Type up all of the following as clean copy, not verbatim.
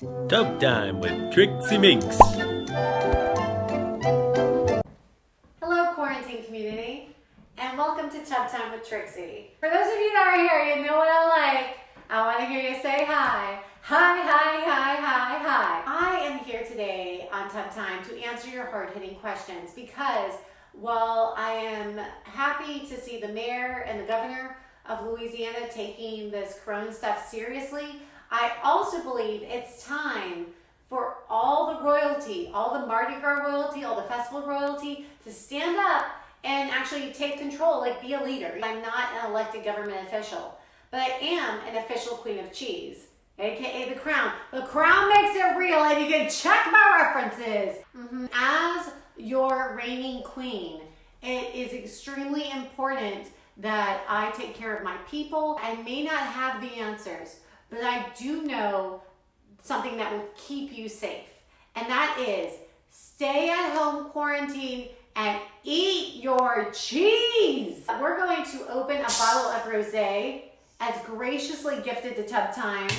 Tub time with Trixie Minx. Hello, quarantine community, and welcome to Tub Time with Trixie. For those of you that are here, you know what I'm like. I want to hear you say hi. Hi, hi, hi, hi, hi. I am here today on Tub Time to answer your hard-hitting questions because while I am happy to see the mayor and the governor of Louisiana taking this corona stuff seriously, I also believe it's time for all the royalty, all the Mardi Gras royalty, all the festival royalty to stand up and actually take control, like be a leader. I'm not an elected government official, but I am an official queen of cheese, aka the crown. The crown makes it real, and you can check my references. As your reigning queen, it is extremely important that I take care of my people. I may not have the answers, but I do know something that will keep you safe. And that is stay at home quarantine and eat your cheese. We're going to open a bottle of Rosé as graciously gifted to Tub Time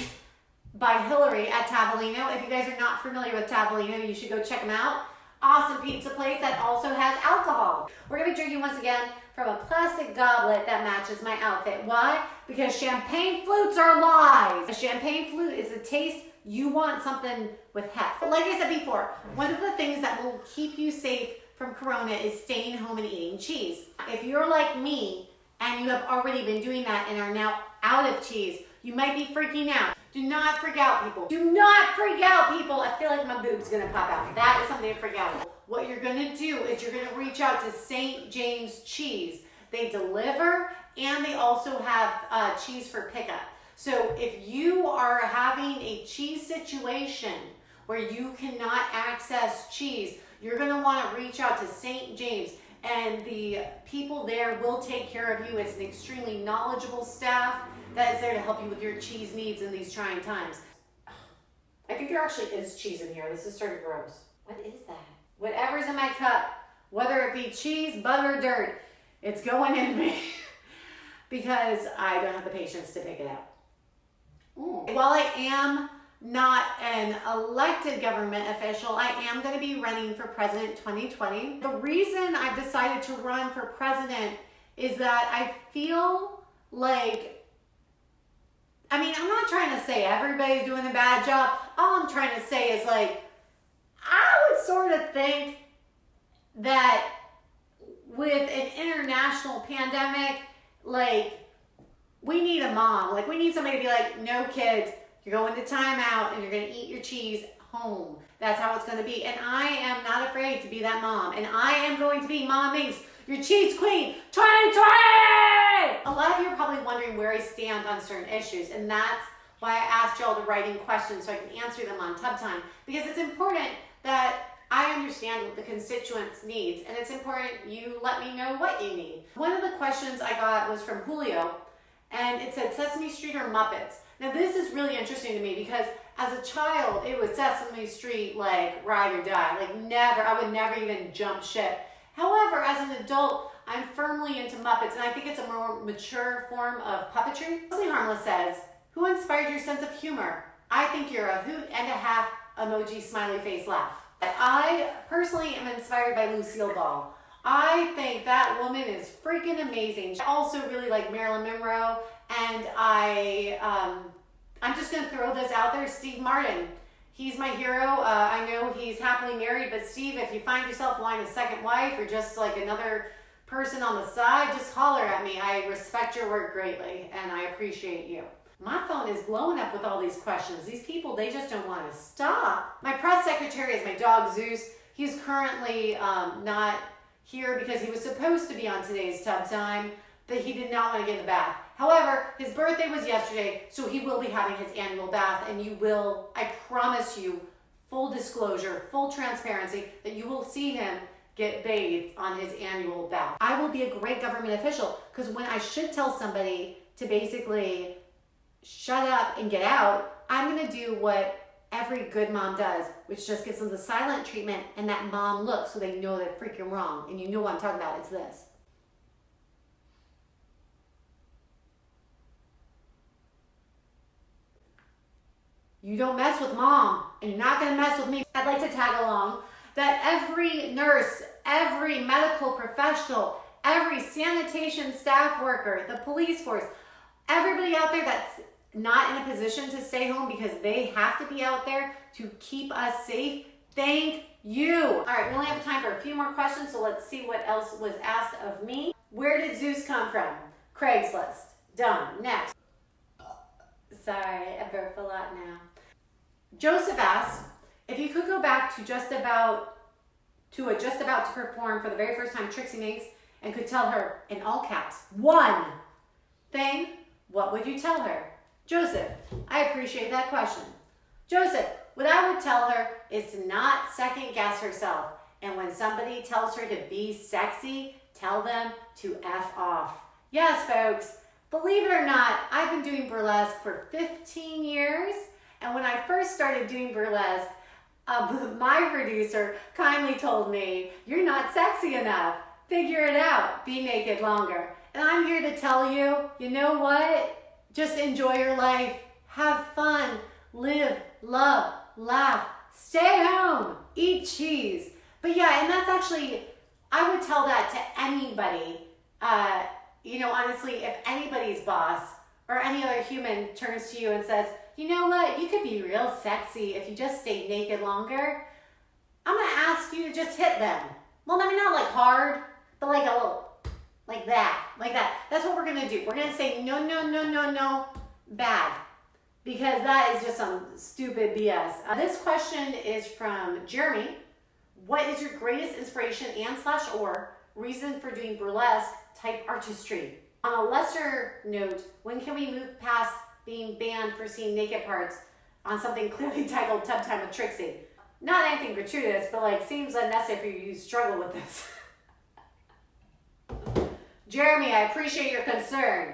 by Hillary at Tavolino. If you guys are not familiar with Tavolino, you should go check them out. Awesome pizza place that also has alcohol. We're gonna be drinking once again from a plastic goblet that matches my outfit. Why? Because champagne flutes are lies. A champagne flute is a taste you want something with heft. But like I said before, one of the things that will keep you safe from corona is staying home and eating cheese. If you're like me and you have already been doing that and are now out of cheese, you might be freaking out. Do not freak out, people. Do not freak out, people. I feel like my boob's gonna pop out. That is something to freak out about. What you're gonna do is you're gonna reach out to St. James Cheese. They deliver and they also have cheese for pickup. So if you are having a cheese situation where you cannot access cheese, you're gonna wanna reach out to St. James, and the people there will take care of you. It's an extremely knowledgeable staff that is there to help you with your cheese needs in these trying times. I think there actually is cheese in here. This is sort of gross. What is that? Whatever's in my cup, whether it be cheese, butter, or dirt, it's going in me because I don't have the patience to pick it out. While I am not an elected government official, I am going to be running for president 2020. The reason I've decided to run for president is that I feel like, I'm not trying to say everybody's doing a bad job. All I'm trying to say is like, I would sort of think that with an international pandemic, like we need a mom. Like we need somebody to be like, no kids, you're going to timeout and you're going to eat your cheese home. That's how it's going to be. And I am not afraid to be that mom. And I am going to be Mama Minx, your cheese queen 2020! A lot of you are probably wondering where I stand on certain issues. And that's why I asked y'all to write in questions so I can answer them on Tub Time. Because it's important that I understand what the constituents needs. And it's important you let me know what you need. One of the questions I got was from Julio. And it said Sesame Street or Muppets. Now this is really interesting to me because as a child, it was Sesame Street, like ride or die. Like never, I would never even jump ship. However, as an adult, I'm firmly into Muppets, and I think it's a more mature form of puppetry. Mostly Harmless says, who inspired your sense of humor? I think you're a hoot and a half emoji smiley face laugh. I personally am inspired by Lucille Ball. I think that woman is freaking amazing. I also really like Marilyn Monroe, and I'm just gonna throw this out there, Steve Martin. He's my hero. I know he's happily married, but Steve, if you find yourself wanting a second wife or just like another person on the side, just holler at me. I respect your work greatly, and I appreciate you. My phone is blowing up with all these questions. These people, they just don't want to stop. My press secretary is my dog, Zeus. He's currently not here because he was supposed to be on today's Tub Time, but he did not want to get in the bath. However, his birthday was yesterday, so he will be having his annual bath, and you will, I promise you, full disclosure, full transparency, that you will see him get bathed on his annual bath. I will be a great government official because when I should tell somebody to basically shut up and get out, I'm going to do what every good mom does, which just gives them the silent treatment and that mom look so they know they're freaking wrong. And you know what I'm talking about. It's this. you don't mess with mom, and you're not gonna mess with me. I'd like to tag along that every nurse, every medical professional, every sanitation staff worker, the police force, everybody out there that's not in a position to stay home because they have to be out there to keep us safe, thank you. All right, we only have time for a few more questions, so let's see what else was asked of me. Where did Zeus come from? Craigslist. Done. Next. Sorry, I burp a lot now. Joseph asked, if you could go back to just about to perform for the very first time Trixie Minx and could tell her, in all caps, one thing, what would you tell her? Joseph, I appreciate that question. Joseph, what I would tell her is to not second guess herself. And when somebody tells her to be sexy, tell them to F off. Yes, folks, believe it or not, I've been doing burlesque for 15 years. And when I first started doing burlesque, my producer kindly told me, you're not sexy enough. Figure it out. Be naked longer. And I'm here to tell you, you know what? Just enjoy your life. Have fun. Live, love, laugh. Stay home. Eat cheese. But yeah, and that's actually, I would tell that to anybody. Honestly, if anybody's boss or any other human turns to you and says, you know what, you could be real sexy if you just stay naked longer, I'm going to ask you to just hit them. Well, I mean, not like hard, but like a little, like that. That's what we're going to do. We're going to say no, no, no, no, no, bad. Because that is just some stupid BS. This question is from Jeremy. What is your greatest inspiration and/or reason for doing burlesque type artistry? On a lesser note, when can we move past being banned for seeing naked parts on something clearly titled Tub Time with Trixie? Not anything gratuitous, but like seems unnecessary for you to struggle with this. Jeremy, I appreciate your concern.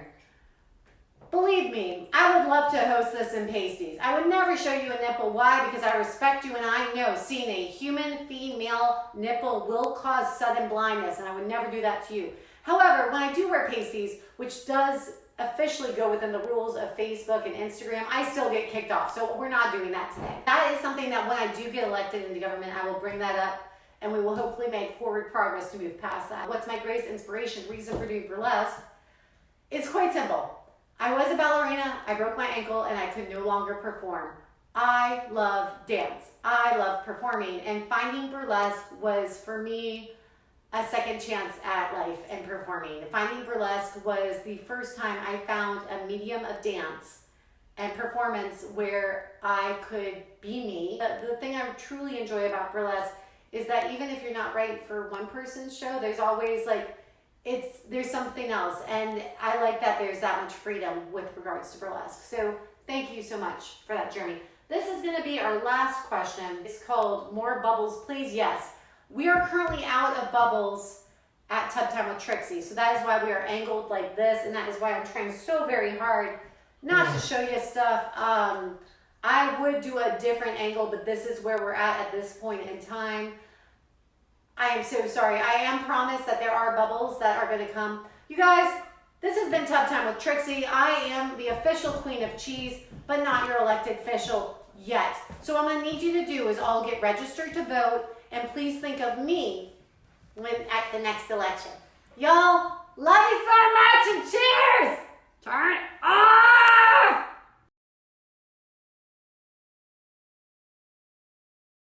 Believe me, I would love to host this in pasties. I would never show you a nipple. Why? Because I respect you and I know seeing a human female nipple will cause sudden blindness, and I would never do that to you. However, when I do wear pasties, which does officially go within the rules of Facebook and Instagram, I still get kicked off. So we're not doing that today. That is something that when I do get elected into government, I will bring that up and we will hopefully make forward progress to move past that. What's my greatest inspiration, reason for doing burlesque? It's quite simple. I was a ballerina, I broke my ankle, and I could no longer perform. I love dance. I love performing, and finding burlesque was, for me, a second chance at life and performing. Finding burlesque was the first time I found a medium of dance and performance where I could be me. The thing I truly enjoy about burlesque is that even if you're not right for one person's show, there's always there's something else, and I like that there's that much freedom with regards to burlesque. So thank you so much for that, Jeremy. This is going to be our last question. It's called More Bubbles, Please. Yes, we are currently out of bubbles at Tub Time with Trixie, so that is why we are angled like this, and that is why I'm trying so very hard not to show you stuff. I would do a different angle, but this is where we're at this point in time. I am so sorry. I am promised that there are bubbles that are going to come. You guys, this has been Tub Time with Trixie. I am the official queen of cheese, but not your elected official yet. So what I'm going to need you to do is all get registered to vote, and please think of me at the next election. Y'all, love you so much, and cheers! Turn it on!